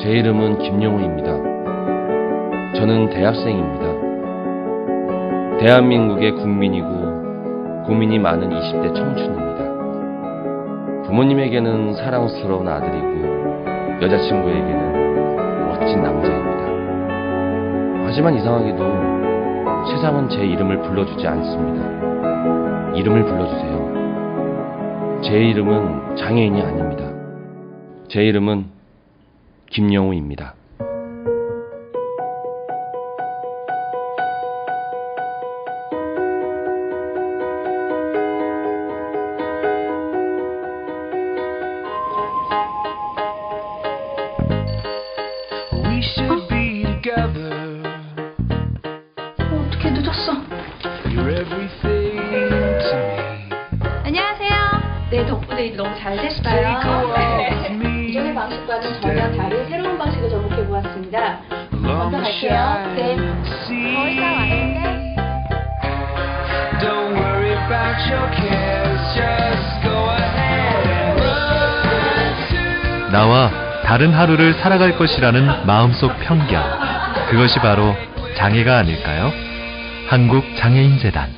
제 이름은 김용우입니다. 저는 대학생입니다. 대한민국의 국민이고 고민이 많은 20대 청춘입니다. 부모님에게는 사랑스러운 아들이고 여자친구에게는 멋진 남자입니다. 하지만 이상하게도 세상은 제 이름을 불러주지 않습니다. 이름을 불러주세요. 제 이름은 장애인이 아닙니다. 제 이름은 김용우입니다. 어떻게 늦었어? 안녕하세요. 네, 덕분에 일이 너무 잘 됐어요. 기존의 방식과는 전혀 다른 새로운 방식을 접목해 보았습니다. 먼저 갈게요. 네. 더 이상 왔는데. 나와 다른 하루를 살아갈 것이라는 마음속 편견. 그것이 바로 장애가 아닐까요? 한국장애인재단.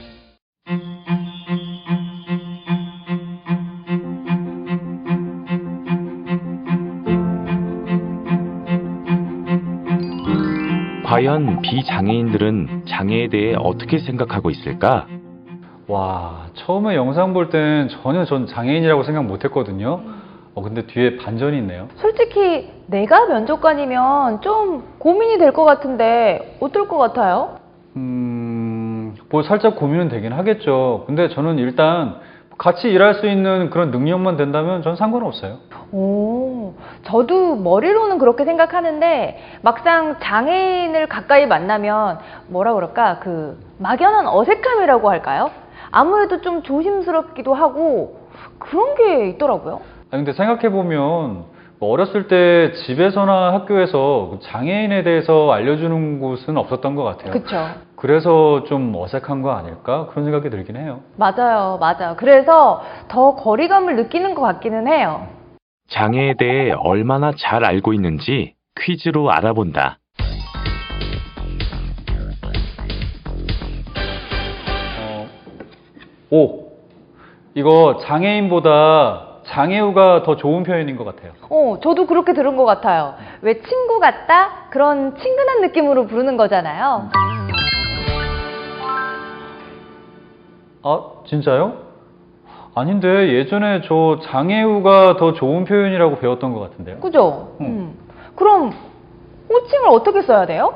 과연 비장애인들은 장애에 대해 어떻게 생각하고 있을까? 와, 처음에 영상 볼 땐 전혀 전 장애인이라고 생각 못 했거든요. 근데 뒤에 반전이 있네요. 솔직히 내가 면접관이면 좀 고민이 될 것 같은데 어떨 것 같아요? 뭐 살짝 고민은 되긴 하겠죠. 근데 저는 일단 같이 일할 수 있는 그런 능력만 된다면 전 상관없어요. 오, 저도 머리로는 그렇게 생각하는데 막상 장애인을 가까이 만나면 뭐라 그럴까, 막연한 어색함이라고 할까요? 아무래도 좀 조심스럽기도 하고 그런 게 있더라고요. 근데 생각해보면 어렸을 때 집에서나 학교에서 장애인에 대해서 알려주는 곳은 없었던 것 같아요. 그쵸. 그래서 좀 어색한 거 아닐까? 그런 생각이 들긴 해요. 맞아요. 그래서 더 거리감을 느끼는 것 같기는 해요. 장애에 대해 얼마나 잘 알고 있는지 퀴즈로 알아본다. 이거 장애인보다 장애우가 더 좋은 표현인 것 같아요. 저도 그렇게 들은 것 같아요. 왜 친구 같다? 그런 친근한 느낌으로 부르는 거잖아요. 아, 진짜요? 아닌데 예전에 저 장애우가 더 좋은 표현이라고 배웠던 것 같은데요. 그죠? 그럼 호칭을 어떻게 써야 돼요?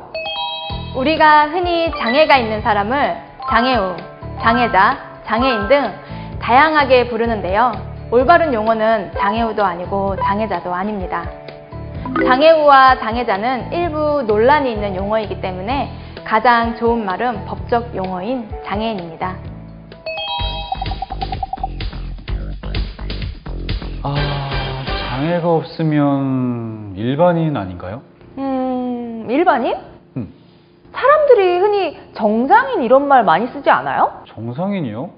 우리가 흔히 장애가 있는 사람을 장애우, 장애자, 장애인 등 다양하게 부르는데요. 올바른 용어는 장애우도 아니고 장애자도 아닙니다. 장애우와 장애자는 일부 논란이 있는 용어이기 때문에 가장 좋은 말은 법적 용어인 장애인입니다. 장애가 없으면 일반인 아닌가요? 일반인? 사람들이 흔히 정상인 이런 말 많이 쓰지 않아요? 정상인이요?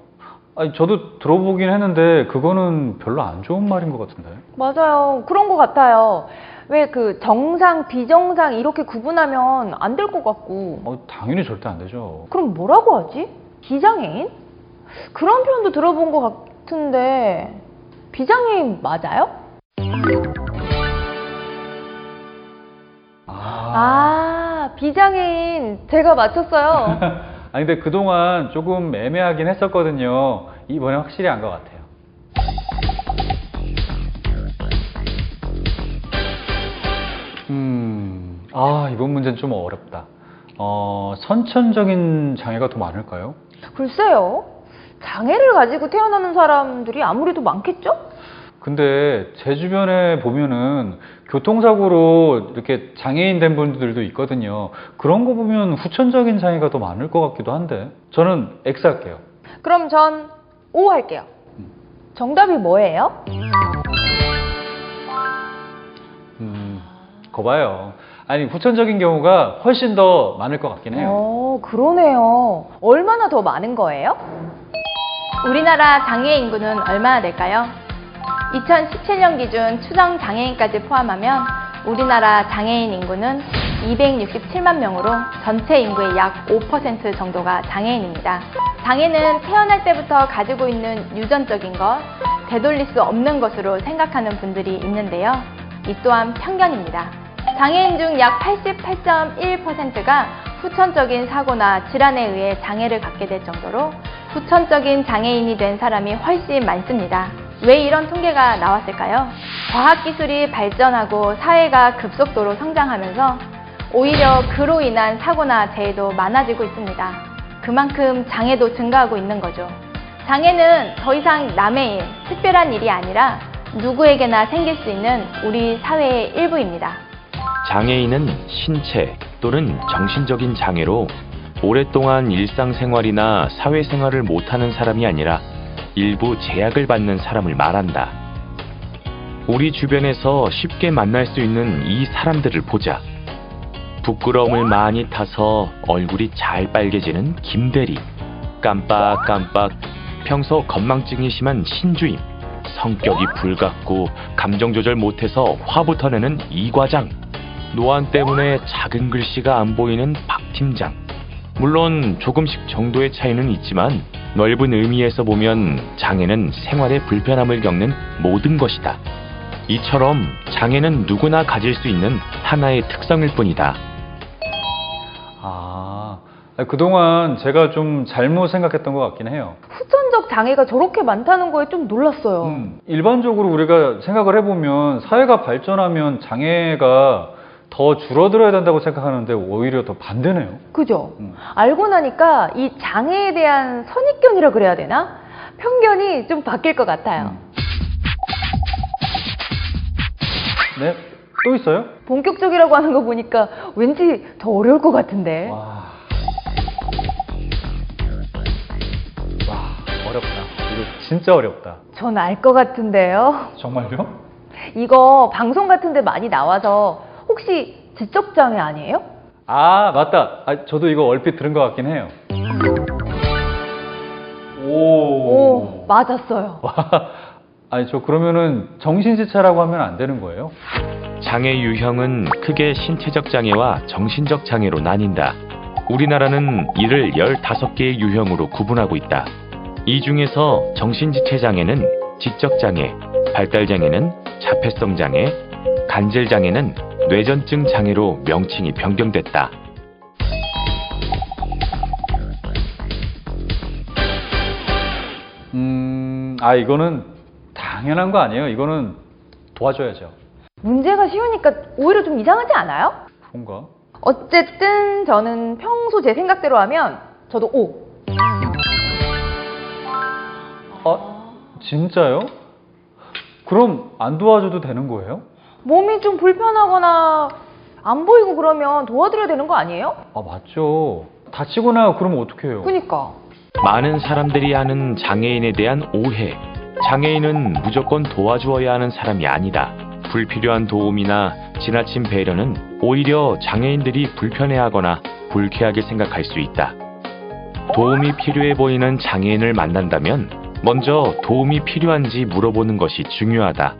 아니, 저도 들어보긴 했는데 그거는 별로 안 좋은 말인 것 같은데. 맞아요. 그런 것 같아요. 왜 정상, 비정상 이렇게 구분하면 안 될 것 같고. 당연히 절대 안 되죠. 그럼 뭐라고 하지? 비장애인? 그런 표현도 들어본 것 같은데 비장애인 맞아요? 비장애인 제가 맞췄어요. 아니 근데 그동안 조금 애매하긴 했었거든요. 이번에 확실히 안 것 같아요. 이번 문제는 좀 어렵다. 선천적인 장애가 더 많을까요? 글쎄요. 장애를 가지고 태어나는 사람들이 아무래도 많겠죠? 근데 제 주변에 보면은 교통사고로 이렇게 장애인 된 분들도 있거든요. 그런 거 보면 후천적인 장애가 더 많을 것 같기도 한데 저는 X 할게요. 그럼 전 O 할게요. 정답이 뭐예요? 거봐요. 아니 후천적인 경우가 훨씬 더 많을 것 같긴 해요. 그러네요. 얼마나 더 많은 거예요? 우리나라 장애 인구는 얼마나 될까요? 2017년 기준 추정 장애인까지 포함하면 우리나라 장애인 인구는 267만 명으로 전체 인구의 약 5% 정도가 장애인입니다. 장애는 태어날 때부터 가지고 있는 유전적인 것, 되돌릴 수 없는 것으로 생각하는 분들이 있는데요. 이 또한 편견입니다. 장애인 중 약 88.1%가 후천적인 사고나 질환에 의해 장애를 갖게 될 정도로 후천적인 장애인이 된 사람이 훨씬 많습니다. 왜 이런 통계가 나왔을까요? 과학기술이 발전하고 사회가 급속도로 성장하면서 오히려 그로 인한 사고나 재해도 많아지고 있습니다. 그만큼 장애도 증가하고 있는 거죠. 장애는 더 이상 남의 일, 특별한 일이 아니라 누구에게나 생길 수 있는 우리 사회의 일부입니다. 장애인은 신체 또는 정신적인 장애로 오랫동안 일상생활이나 사회생활을 못하는 사람이 아니라 일부 제약을 받는 사람을 말한다. 우리 주변에서 쉽게 만날 수 있는 이 사람들을 보자. 부끄러움을 많이 타서 얼굴이 잘 빨개지는 김대리, 깜빡깜빡 평소 건망증이 심한 신주임, 성격이 불같고 감정 조절 못해서 화부터 내는 이 과장, 노안 때문에 작은 글씨가 안 보이는 박 팀장. 물론 조금씩 정도의 차이는 있지만 넓은 의미에서 보면 장애는 생활의 불편함을 겪는 모든 것이다. 이처럼 장애는 누구나 가질 수 있는 하나의 특성일 뿐이다. 그동안 제가 좀 잘못 생각했던 것 같긴 해요. 후천적 장애가 저렇게 많다는 거에 좀 놀랐어요. 일반적으로 우리가 생각을 해보면 사회가 발전하면 장애가 더 줄어들어야 된다고 생각하는데 오히려 더 반대네요. 그죠? 알고 나니까 이 장애에 대한 선입견이라 그래야 되나? 편견이 좀 바뀔 것 같아요. 네? 또 있어요? 본격적이라고 하는 거 보니까 왠지 더 어려울 것 같은데. 와, 어렵다. 이거 진짜 어렵다. 전 알 것 같은데요. 정말요? 이거 방송 같은 데 많이 나와서 혹시 지적장애 아니에요? 아, 맞다. 저도 이거 얼핏 들은 것 같긴 해요. 오, 맞았어요. 아니, 저 그러면은 정신지체라고 하면 안 되는 거예요? 장애 유형은 크게 신체적 장애와 정신적 장애로 나뉜다. 우리나라는 이를 15개의 유형으로 구분하고 있다. 이 중에서 정신지체 장애는 지적 장애, 발달 장애는 자폐성 장애, 간질 장애는 뇌전증 장애로 명칭이 변경됐다. 이거는 당연한 거 아니에요? 이거는 도와줘야죠. 문제가 쉬우니까 오히려 좀 이상하지 않아요? 그런가? 어쨌든 저는 평소 제 생각대로 하면 저도 O. 진짜요? 그럼 안 도와줘도 되는 거예요? 몸이 좀 불편하거나 안 보이고 그러면 도와드려야 되는 거 아니에요? 맞죠. 다치거나 그러면 어떡해요? 그니까. 많은 사람들이 하는 장애인에 대한 오해. 장애인은 무조건 도와주어야 하는 사람이 아니다. 불필요한 도움이나 지나친 배려는 오히려 장애인들이 불편해하거나 불쾌하게 생각할 수 있다. 도움이 필요해 보이는 장애인을 만난다면 먼저 도움이 필요한지 물어보는 것이 중요하다.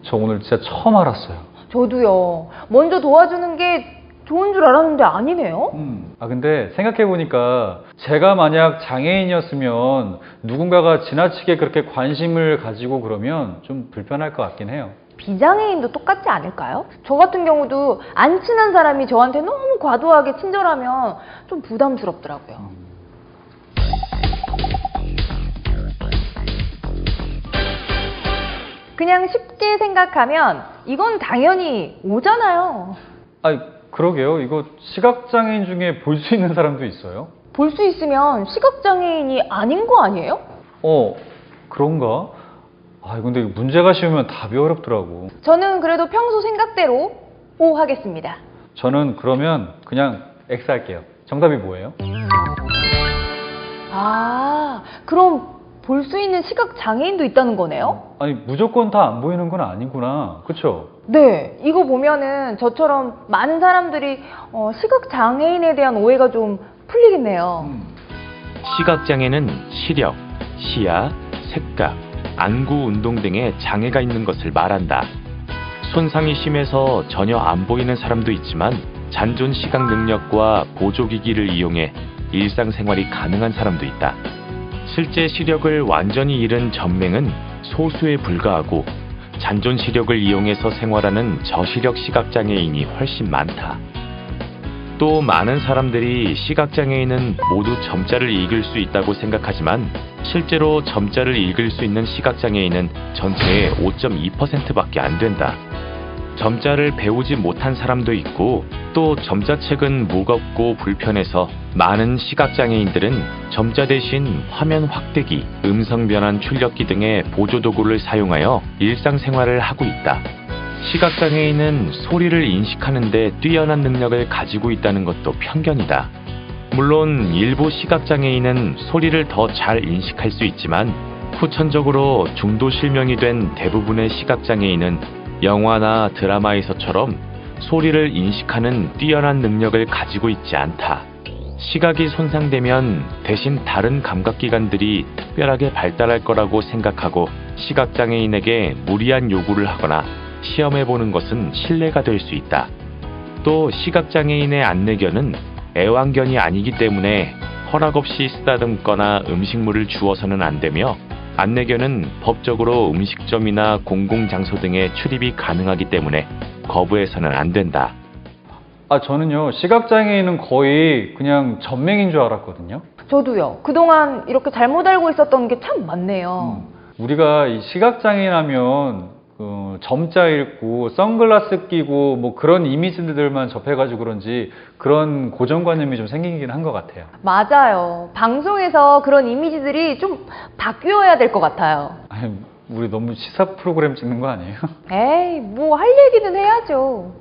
저 오늘 진짜 처음 알았어요. 저도요. 먼저 도와주는 게 좋은 줄 알았는데 아니네요? 근데 생각해보니까 제가 만약 장애인이었으면 누군가가 지나치게 그렇게 관심을 가지고 그러면 좀 불편할 것 같긴 해요. 비장애인도 똑같지 않을까요? 저 같은 경우도 안 친한 사람이 저한테 너무 과도하게 친절하면 좀 부담스럽더라고요. 그냥 쉽게 생각하면 이건 당연히 O잖아요. 그러게요. 이거 시각장애인 중에 볼 수 있는 사람도 있어요? 볼 수 있으면 시각장애인이 아닌 거 아니에요? 그런가? 근데 이거 문제가 쉬우면 답이 어렵더라고. 저는 그래도 평소 생각대로 O 하겠습니다. 저는 그러면 그냥 X 할게요. 정답이 뭐예요? 그럼 볼 수 있는 시각장애인도 있다는 거네요? 무조건 다 안 보이는 건 아니구나. 그쵸? 네, 이거 보면은 저처럼 많은 사람들이 시각장애인에 대한 오해가 좀 풀리겠네요. 시각장애는 시력, 시야, 색각, 안구 운동 등의 장애가 있는 것을 말한다. 손상이 심해서 전혀 안 보이는 사람도 있지만 잔존 시각 능력과 보조기기를 이용해 일상생활이 가능한 사람도 있다. 실제 시력을 완전히 잃은 전맹은 소수에 불과하고 잔존 시력을 이용해서 생활하는 저시력 시각장애인이 훨씬 많다. 또 많은 사람들이 시각장애인은 모두 점자를 읽을 수 있다고 생각하지만 실제로 점자를 읽을 수 있는 시각장애인은 전체의 5.2%밖에 안 된다. 점자를 배우지 못한 사람도 있고 또 점자책은 무겁고 불편해서 많은 시각장애인들은 점자 대신 화면 확대기, 음성 변환 출력기 등의 보조도구를 사용하여 일상생활을 하고 있다. 시각장애인은 소리를 인식하는 데 뛰어난 능력을 가지고 있다는 것도 편견이다. 물론 일부 시각장애인은 소리를 더 잘 인식할 수 있지만 후천적으로 중도 실명이 된 대부분의 시각장애인은 영화나 드라마에서처럼 소리를 인식하는 뛰어난 능력을 가지고 있지 않다. 시각이 손상되면 대신 다른 감각기관들이 특별하게 발달할 거라고 생각하고 시각장애인에게 무리한 요구를 하거나 시험해보는 것은 신뢰가 될 수 있다. 또 시각장애인의 안내견은 애완견이 아니기 때문에 허락 없이 쓰다듬거나 음식물을 주어서는 안 되며 안내견은 법적으로 음식점이나 공공장소 등에 출입이 가능하기 때문에 거부해서는 안 된다. 저는요, 시각장애인은 거의 그냥 전맹인 줄 알았거든요. 저도요. 그동안 이렇게 잘못 알고 있었던 게 참 많네요. 우리가 이 시각장애인 하면 점자 읽고 선글라스 끼고 뭐 그런 이미지들만 접해가지고 그런지 그런 고정관념이 좀 생기긴 한 것 같아요. 맞아요. 방송에서 그런 이미지들이 좀 바뀌어야 될 것 같아요. 아니, 우리 너무 시사 프로그램 찍는 거 아니에요? 에이, 뭐 할 얘기는 해야죠.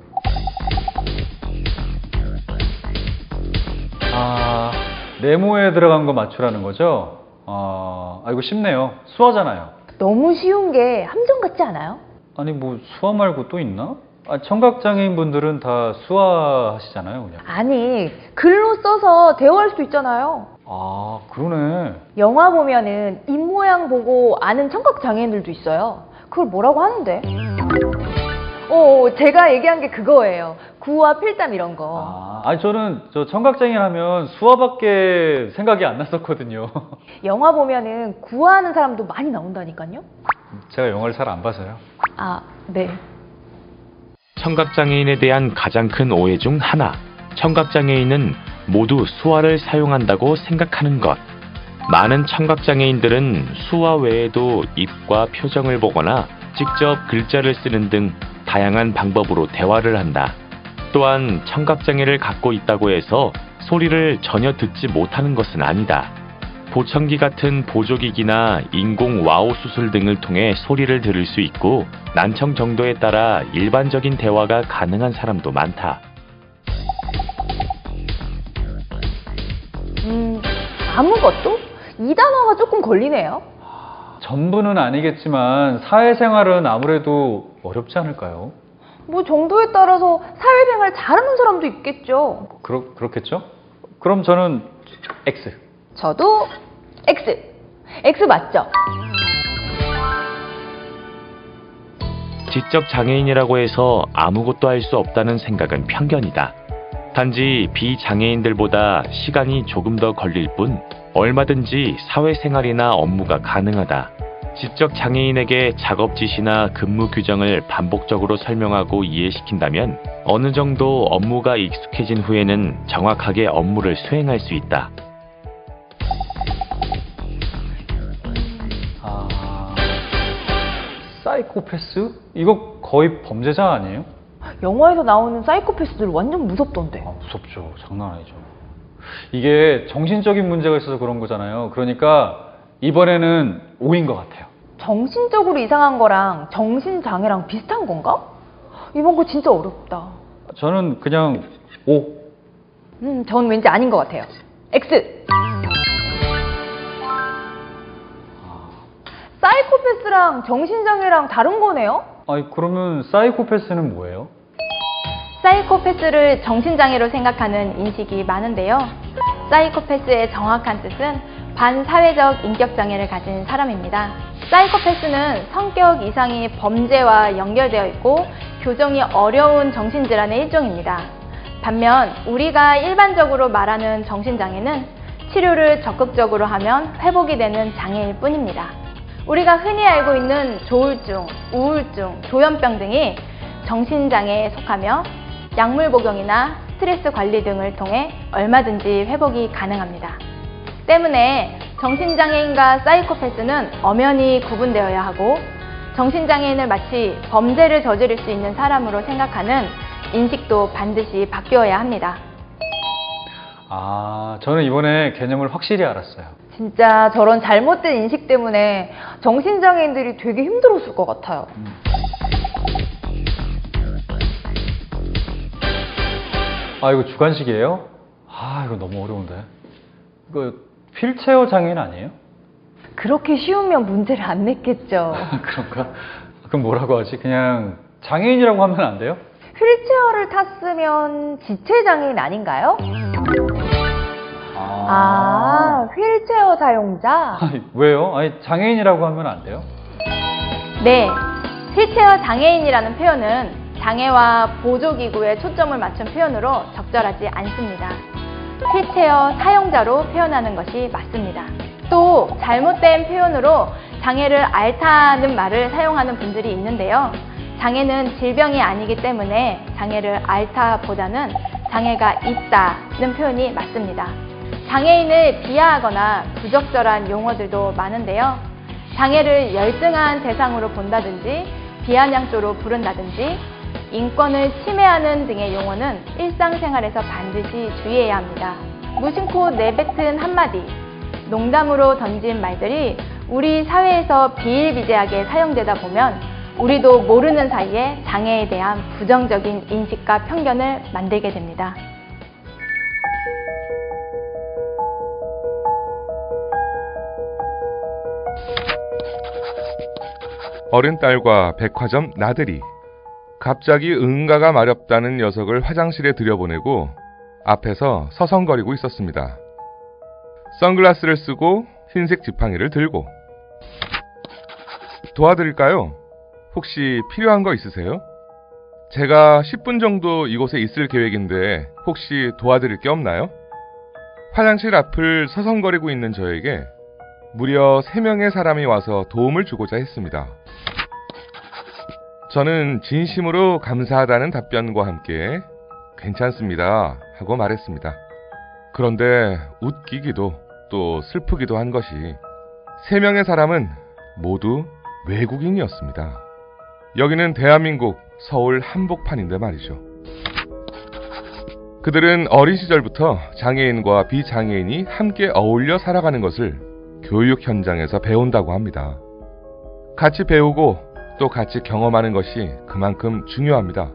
네모에 들어간 거 맞추라는 거죠? 이거 쉽네요. 수화잖아요. 너무 쉬운 게 함정 같지 않아요? 아니, 뭐 수화 말고 또 있나? 청각장애인 분들은 다 수화 하시잖아요, 그냥. 아니, 글로 써서 대화할 수도 있잖아요. 그러네. 영화 보면은 입 모양 보고 아는 청각 장애인들도 있어요. 그걸 뭐라고 하는데? 제가 얘기한 게 그거예요. 구와 필담 이런 거. 저는 저 청각장애인 하면 수화밖에 생각이 안 났었거든요. 영화 보면은 구하는 사람도 많이 나온다니까요. 제가 영화를 잘 안 봐서요. 네. 청각장애인에 대한 가장 큰 오해 중 하나, 청각장애인은 모두 수화를 사용한다고 생각하는 것. 많은 청각장애인들은 수화 외에도 입과 표정을 보거나 직접 글자를 쓰는 등 다양한 방법으로 대화를 한다. 또한 청각장애를 갖고 있다고 해서 소리를 전혀 듣지 못하는 것은 아니다. 보청기 같은 보조기기나 인공 와우 수술 등을 통해 소리를 들을 수 있고 난청 정도에 따라 일반적인 대화가 가능한 사람도 많다. 아무것도? 이 단어가 조금 걸리네요. 전부는 아니겠지만 사회생활은 아무래도 어렵지 않을까요? 뭐 정도에 따라서 사회생활 잘하는 사람도 있겠죠. 그렇겠죠? 그럼 저는 X. 저도 X. X 맞죠? 지적 장애인이라고 해서 아무것도 할 수 없다는 생각은 편견이다. 단지 비장애인들보다 시간이 조금 더 걸릴 뿐 얼마든지 사회생활이나 업무가 가능하다. 지적 장애인에게 작업 지시나 근무 규정을 반복적으로 설명하고 이해시킨다면 어느 정도 업무가 익숙해진 후에는 정확하게 업무를 수행할 수 있다. 사이코패스? 이거 거의 범죄자 아니에요? 영화에서 나오는 사이코패스들 완전 무섭던데. 무섭죠. 장난 아니죠. 이게 정신적인 문제가 있어서 그런 거잖아요. 그러니까 이번에는 O인 것 같아요. 정신적으로 이상한 거랑 정신장애랑 비슷한 건가? 이번 거 진짜 어렵다. 저는 그냥 O. 전 왠지 아닌 것 같아요. X. 사이코패스랑 정신장애랑 다른 거네요? 그러면 사이코패스는 뭐예요? 사이코패스를 정신장애로 생각하는 인식이 많은데요. 사이코패스의 정확한 뜻은 반사회적 인격장애를 가진 사람입니다. 사이코패스는 성격 이상이 범죄와 연결되어 있고 교정이 어려운 정신질환의 일종입니다. 반면 우리가 일반적으로 말하는 정신장애는 치료를 적극적으로 하면 회복이 되는 장애일 뿐입니다. 우리가 흔히 알고 있는 조울증, 우울증, 조현병 등이 정신장애에 속하며 약물 복용이나 스트레스 관리 등을 통해 얼마든지 회복이 가능합니다. 때문에 정신장애인과 사이코패스는 엄연히 구분되어야 하고 정신장애인을 마치 범죄를 저지를 수 있는 사람으로 생각하는 인식도 반드시 바뀌어야 합니다. 아, 저는 이번에 개념을 확실히 알았어요. 진짜 저런 잘못된 인식 때문에 정신장애인들이 되게 힘들었을 것 같아요. 아, 이거 주관식이에요? 아, 이거 너무 어려운데. 이거 휠체어 장애인 아니에요? 그렇게 쉬우면 문제를 안 냈겠죠. 그런가? 그럼 뭐라고 하지? 그냥 장애인이라고 하면 안 돼요? 휠체어를 탔으면 지체장애인 아닌가요? 아, 휠체어 사용자? 아니, 왜요? 아니, 장애인이라고 하면 안 돼요? 네, 휠체어 장애인이라는 표현은 장애와 보조기구에 초점을 맞춘 표현으로 적절하지 않습니다. 휠체어 사용자로 표현하는 것이 맞습니다. 또 잘못된 표현으로 장애를 앓다는 말을 사용하는 분들이 있는데요. 장애는 질병이 아니기 때문에 장애를 앓다보다는 장애가 있다는 표현이 맞습니다. 장애인을 비하하거나 부적절한 용어들도 많은데요. 장애를 열등한 대상으로 본다든지 비아냥조로 부른다든지 인권을 침해하는 등의 용어는 일상생활에서 반드시 주의해야 합니다. 무심코 내뱉은 한마디, 농담으로 던진 말들이 우리 사회에서 비일비재하게 사용되다 보면 우리도 모르는 사이에 장애에 대한 부정적인 인식과 편견을 만들게 됩니다. 어른딸과 백화점 나들이. 갑자기 응가가 마렵다는 녀석을 화장실에 들여보내고 앞에서 서성거리고 있었습니다. 선글라스를 쓰고 흰색 지팡이를 들고. 도와드릴까요? 혹시 필요한 거 있으세요? 제가 10분 정도 이곳에 있을 계획인데 혹시 도와드릴 게 없나요? 화장실 앞을 서성거리고 있는 저에게 무려 3명의 사람이 와서 도움을 주고자 했습니다. 저는 진심으로 감사하다는 답변과 함께 괜찮습니다 하고 말했습니다. 그런데 웃기기도 또 슬프기도 한 것이 3명의 사람은 모두 외국인이었습니다. 여기는 대한민국 서울 한복판인데 말이죠. 그들은 어린 시절부터 장애인과 비장애인이 함께 어울려 살아가는 것을 교육 현장에서 배운다고 합니다. 같이 배우고 또 같이 경험하는 것이 그만큼 중요합니다.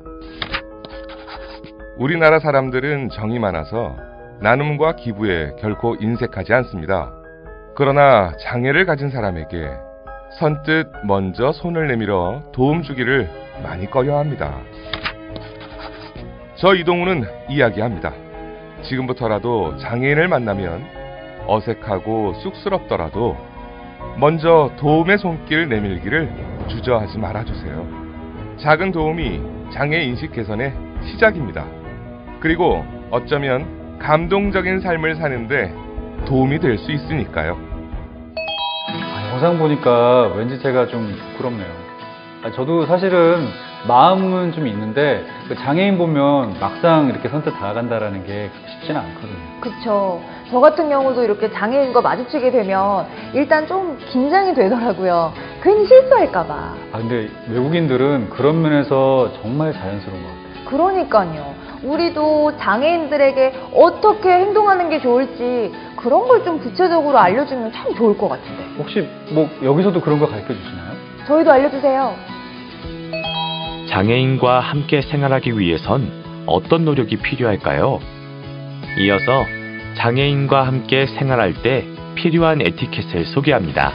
우리나라 사람들은 정이 많아서 나눔과 기부에 결코 인색하지 않습니다. 그러나 장애를 가진 사람에게 선뜻 먼저 손을 내밀어 도움 주기를 많이 꺼려합니다. 저 이동우는 이야기합니다. 지금부터라도 장애인을 만나면 어색하고 쑥스럽더라도 먼저 도움의 손길 내밀기를 주저하지 말아주세요. 작은 도움이 장애 인식 개선의 시작입니다. 그리고 어쩌면 감동적인 삶을 사는데 도움이 될 수 있으니까요. 영상 보니까 왠지 제가 좀 부끄럽네요. 저도 사실은 마음은 좀 있는데 장애인 보면 막상 이렇게 선뜻 다가간다라는 게 쉽지는 않거든요. 그쵸. 저 같은 경우도 이렇게 장애인과 마주치게 되면 일단 좀 긴장이 되더라고요. 괜히 실수할까봐. 근데 외국인들은 그런 면에서 정말 자연스러운 것 같아요. 그러니까요. 우리도 장애인들에게 어떻게 행동하는 게 좋을지 그런 걸 좀 구체적으로 알려주면 참 좋을 것 같은데. 혹시 뭐 여기서도 그런 거 가르쳐 주시나요? 저희도 알려주세요. 장애인과 함께 생활하기 위해선 어떤 노력이 필요할까요? 이어서 장애인과 함께 생활할 때 필요한 에티켓을 소개합니다.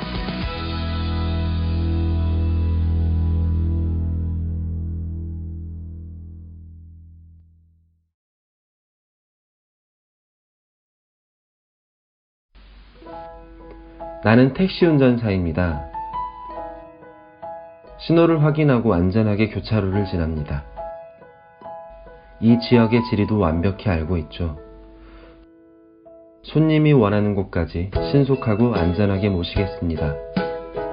나는 택시 운전사입니다. 신호를 확인하고 안전하게 교차로를 지납니다. 이 지역의 지리도 완벽히 알고 있죠. 손님이 원하는 곳까지 신속하고 안전하게 모시겠습니다.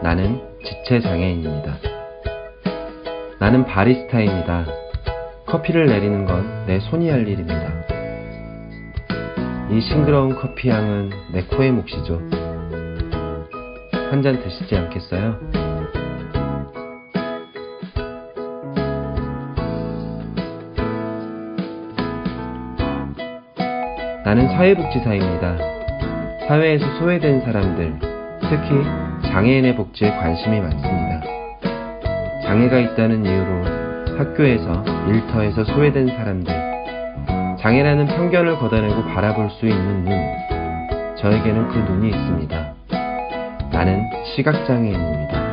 나는 지체장애인입니다. 나는 바리스타입니다. 커피를 내리는 건 내 손이 할 일입니다. 이 싱그러운 커피 향은 내 코의 몫이죠. 한 잔 드시지 않겠어요? 나는 사회복지사입니다. 사회에서 소외된 사람들, 특히 장애인의 복지에 관심이 많습니다. 장애가 있다는 이유로 학교에서, 일터에서 소외된 사람들, 장애라는 편견을 걷어내고 바라볼 수 있는 눈, 저에게는 그 눈이 있습니다. 나는 시각장애인입니다.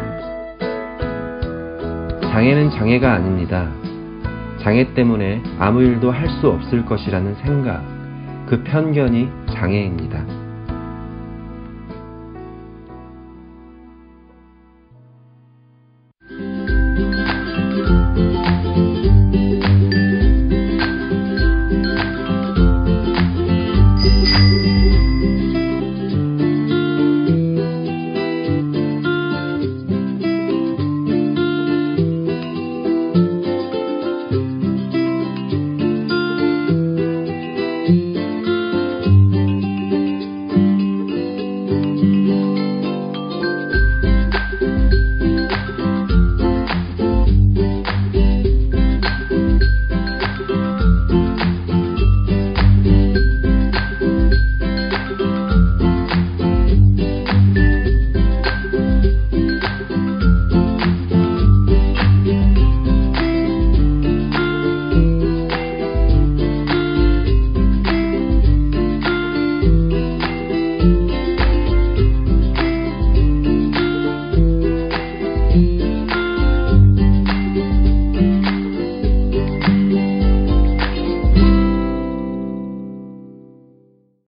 장애는 장애가 아닙니다. 장애 때문에 아무 일도 할 수 없을 것이라는 생각, 그 편견이 장애입니다.